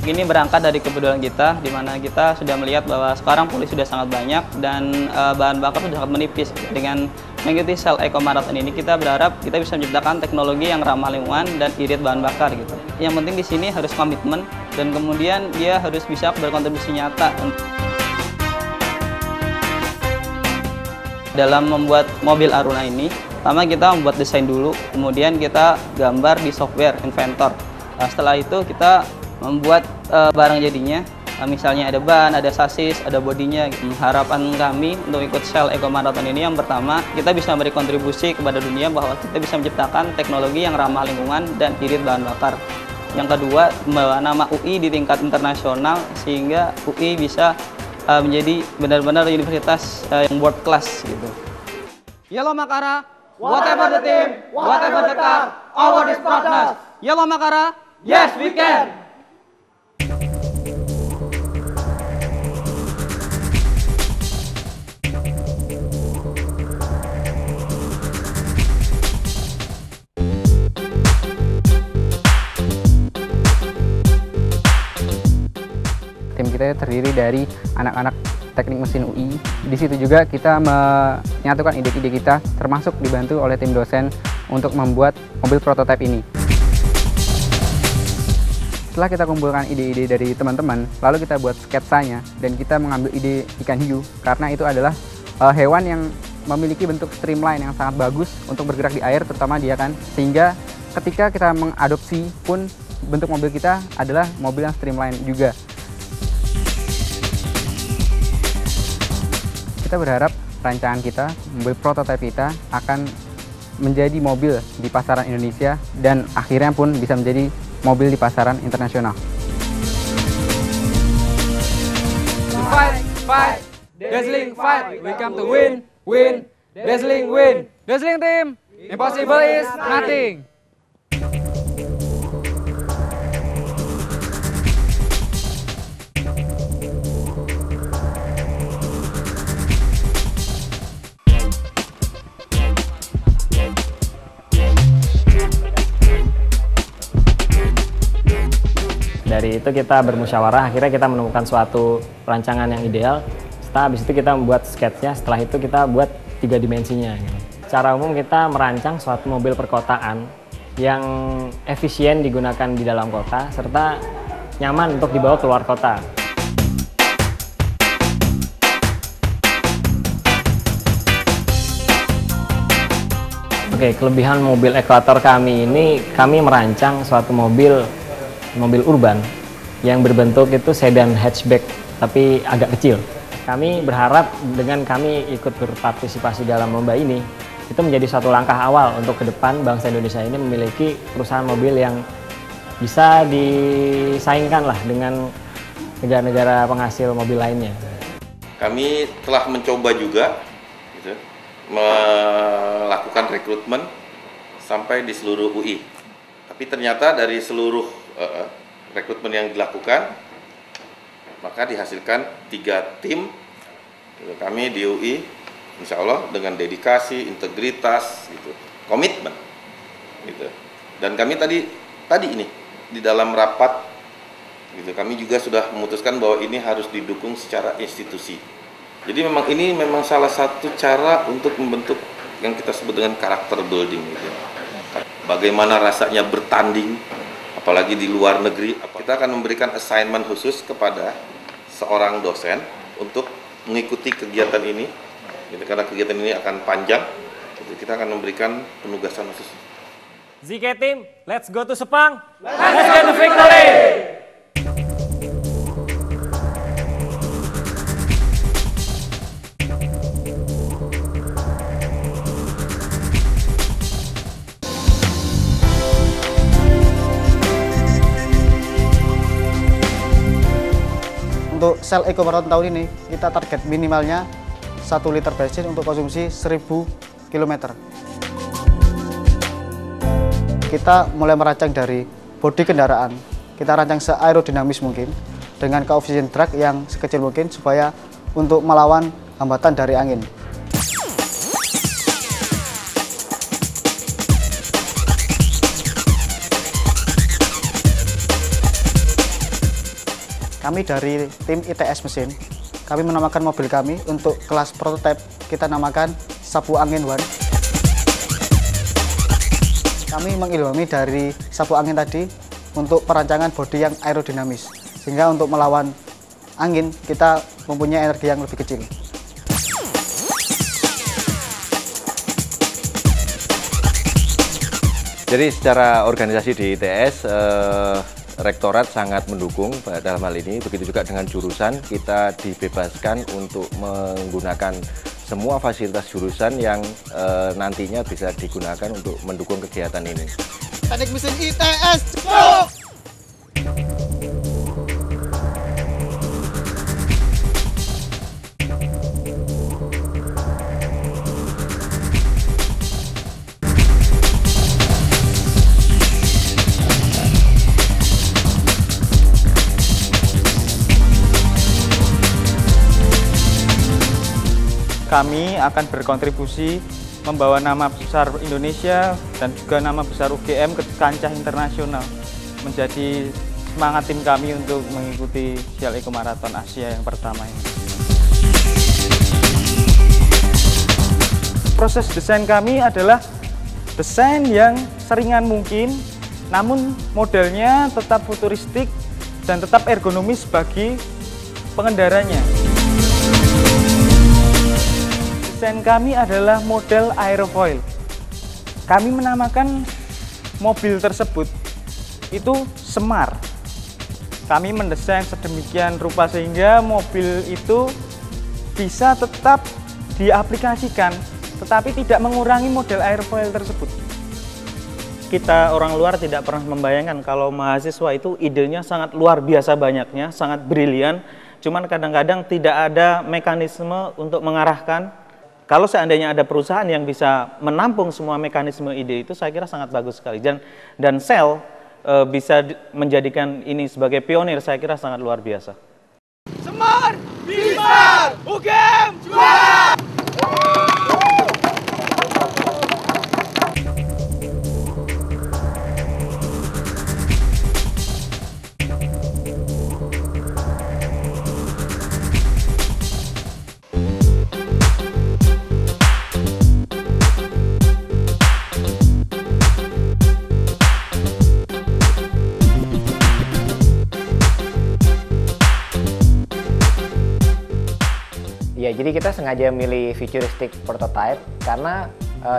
Ini berangkat dari kepedulian kita, di mana kita sudah melihat bahwa sekarang polusi sudah sangat banyak dan bahan bakar sudah sangat menipis. Dengan mengikuti Shell Eco Marathon ini, kita berharap kita bisa menciptakan teknologi yang ramah lingkungan dan irit bahan bakar gitu. Yang penting di sini harus komitmen dan kemudian dia harus bisa berkontribusi nyata. Dalam membuat mobil Aruna ini, pertama kita membuat desain dulu, kemudian kita gambar di software Inventor. Setelah itu kita membuat barang jadinya, misalnya ada ban, ada sasis, ada bodinya. Harapan kami untuk ikut Shell Eco Marathon ini yang pertama, kita bisa memberi kontribusi kepada dunia bahwa kita bisa menciptakan teknologi yang ramah lingkungan dan irit bahan bakar. Yang kedua, membawa nama UI di tingkat internasional sehingga UI bisa menjadi benar-benar universitas yang world class gitu. Yellow Makara, whatever the team, whatever the car, our is partners. Yellow Makara, yes we can. Tim kita terdiri dari anak-anak teknik mesin UI. Di situ juga kita menyatukan ide-ide kita, termasuk dibantu oleh tim dosen untuk membuat mobil prototipe ini. Setelah kita kumpulkan ide-ide dari teman-teman, lalu kita buat sketsanya dan kita mengambil ide ikan hiu karena itu adalah hewan yang memiliki bentuk streamline yang sangat bagus untuk bergerak di air, terutama dia kan, sehingga ketika kita mengadopsi pun bentuk mobil kita adalah mobil yang streamline juga. Kita berharap rancangan kita, mobil prototipe kita akan menjadi mobil di pasaran Indonesia dan akhirnya pun bisa menjadi mobil di pasaran internasional. Fight, fight, dazzling fight, we come to win, win, dazzling win. Dazzling team, impossible is nothing. Dari itu kita bermusyawarah, akhirnya kita menemukan suatu rancangan yang ideal. Setelah habis itu kita membuat sketsnya, setelah itu kita buat 3 dimensinya. Secara umum kita merancang suatu mobil perkotaan yang efisien digunakan di dalam kota, serta nyaman untuk dibawa keluar kota. Oke, kelebihan mobil Equator kami ini, kami merancang suatu mobil urban yang berbentuk itu sedan hatchback tapi agak kecil. Kami berharap dengan kami ikut berpartisipasi dalam lomba ini, itu menjadi suatu langkah awal untuk ke depan bangsa Indonesia ini memiliki perusahaan mobil yang bisa disaingkan lah dengan negara-negara penghasil mobil lainnya. Kami telah mencoba juga gitu, melakukan rekrutmen sampai di seluruh UI. Tapi ternyata dari seluruh rekrutmen yang dilakukan, maka dihasilkan 3 tim. Kami di UI, insya Allah dengan dedikasi, integritas, gitu, komitmen, gitu. Dan kami tadi ini di dalam rapat, gitu, kami juga sudah memutuskan bahwa ini harus didukung secara institusi. Jadi ini memang salah satu cara untuk membentuk yang kita sebut dengan karakter building, gitu. Bagaimana rasanya bertanding, apalagi di luar negeri. Kita akan memberikan assignment khusus kepada seorang dosen untuk mengikuti kegiatan ini, gitu, karena kegiatan ini akan panjang, gitu, kita akan memberikan penugasan khusus. ZK Team, let's go to Sepang, let's get the victory! Untuk Shell Eco Marathon tahun ini, kita target minimalnya 1 liter bensin untuk konsumsi 1000 km. Kita mulai merancang dari bodi kendaraan. Kita rancang se-aerodinamis mungkin, dengan koefisien drag yang sekecil mungkin supaya untuk melawan hambatan dari angin. Kami dari tim ITS Mesin, kami menamakan mobil kami untuk kelas prototipe, kita namakan Sapu Angin One. Kami mengilhami dari sapu angin tadi untuk perancangan bodi yang aerodinamis, sehingga untuk melawan angin kita mempunyai energi yang lebih kecil. Jadi secara organisasi di ITS, Rektorat sangat mendukung dalam hal ini. Begitu juga dengan jurusan, kita dibebaskan untuk menggunakan semua fasilitas jurusan yang nantinya bisa digunakan untuk mendukung kegiatan ini. Teknik Mesin ITS, go! Kami akan berkontribusi membawa nama besar Indonesia dan juga nama besar UGM ke kancah internasional, menjadi semangat tim kami untuk mengikuti Sial Eco Marathon Asia yang pertama ini. Proses desain kami adalah desain yang seringan mungkin, namun modelnya tetap futuristik dan tetap ergonomis bagi pengendaranya. Desain kami adalah model aerofoil. Kami menamakan mobil tersebut itu Semar. Kami mendesain sedemikian rupa sehingga mobil itu bisa tetap diaplikasikan, tetapi tidak mengurangi model aerofoil tersebut. Kita orang luar tidak pernah membayangkan kalau mahasiswa itu idenya sangat luar biasa banyaknya, sangat brilian, cuman kadang-kadang tidak ada mekanisme untuk mengarahkan. Kalau seandainya ada perusahaan yang bisa menampung semua mekanisme ide itu, saya kira sangat bagus sekali. Dan Shell bisa menjadikan ini sebagai pionir, saya kira sangat luar biasa. Semar bisa, UGM juara! Ya, jadi kita sengaja milih futuristic prototype karena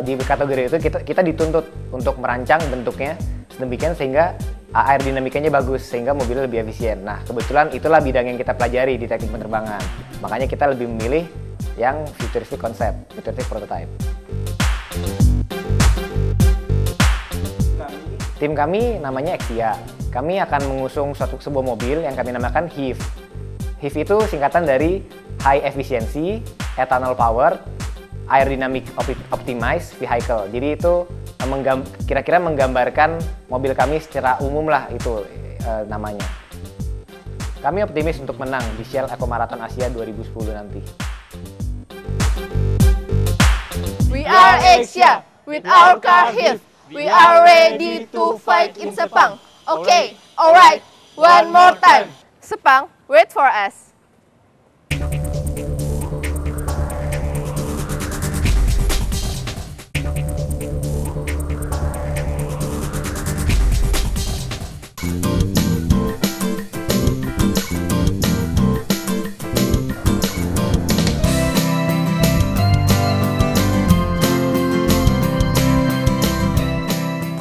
di kategori itu kita dituntut untuk merancang bentuknya sedemikian sehingga aerodinamikanya bagus, sehingga mobilnya lebih efisien. Nah, kebetulan itulah bidang yang kita pelajari di teknik penerbangan. Makanya kita lebih memilih yang futuristic konsep, futuristic prototype. Tim kami namanya Exia. Kami akan mengusung sebuah mobil yang kami namakan HEV. HEV itu singkatan dari High Efficiency, Ethanol Powered, Aerodynamic Optimized Vehicle. Jadi itu kira-kira menggambarkan mobil kami secara umum lah itu namanya. Kami optimis untuk menang di Sial Eco Marathon Asia 2010 nanti. We are Asia with our car HEV. We are ready to fight in Sepang. Okay, alright, one more time. Sepang, wait for us.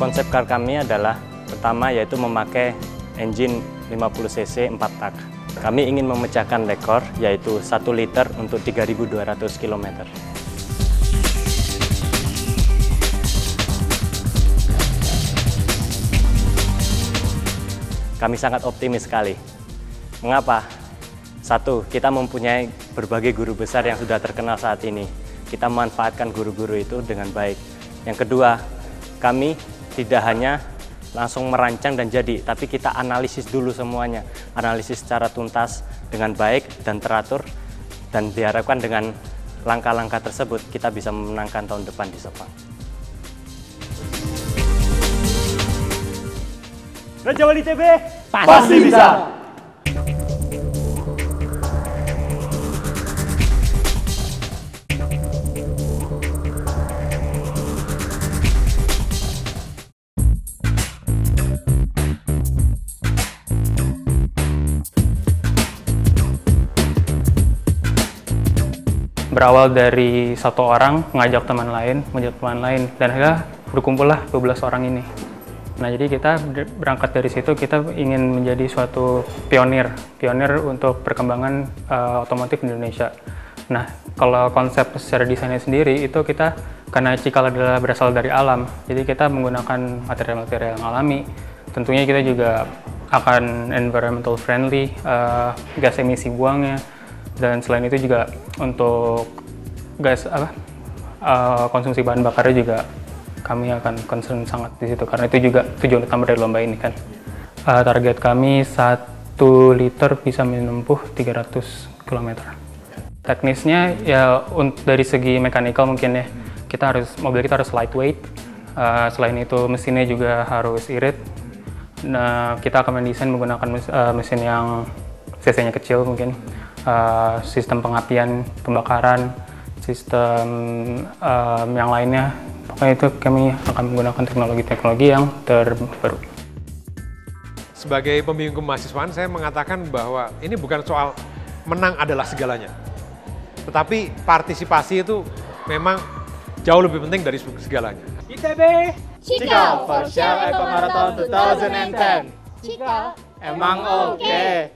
Konsep car kami adalah pertama yaitu memakai engine 50 cc 4 tak. Kami ingin memecahkan rekor yaitu 1 liter untuk 3.200 km. Kami sangat optimis sekali. Mengapa? Satu, kita mempunyai berbagai guru besar yang sudah terkenal saat ini. Kita memanfaatkan guru-guru itu dengan baik. Yang kedua, kami tidak hanya langsung merancang dan jadi, tapi kita analisis dulu semuanya. Analisis secara tuntas dengan baik dan teratur, dan diharapkan dengan langkah-langkah tersebut kita bisa memenangkan tahun depan di Sepang. Raja Wali TB pasti bisa! berawal dari satu orang mengajak teman lain, dan akhirnya berkumpullah 12 orang ini. Nah, jadi kita berangkat dari situ, kita ingin menjadi suatu pionir untuk perkembangan otomotif di Indonesia. Nah, kalau konsep secara desainnya sendiri itu kita, karena Cikal adalah berasal dari alam, jadi kita menggunakan material-material yang alami. Tentunya kita juga akan environmental friendly, gas emisi buangnya, dan selain itu juga untuk konsumsi bahan bakarnya juga kami akan concern sangat di situ, karena itu juga tujuan utama dari lomba ini kan. Target kami 1 liter bisa menempuh 300 km. Teknisnya ya dari segi mekanikal mungkin ya, mobil kita harus lightweight. Selain itu mesinnya juga harus irit. Nah, kita akan mendesain menggunakan mesin yang cc-nya kecil mungkin. Sistem pengapian, pembakaran, sistem yang lainnya. Pokoknya itu kami akan menggunakan teknologi-teknologi yang terbaru. Sebagai pembimbing kemahasiswaan, saya mengatakan bahwa ini bukan soal menang adalah segalanya. Tetapi partisipasi itu memang jauh lebih penting dari segalanya. ITB Cikal for Shell Eco Marathon 2010. Cikal Emang oke.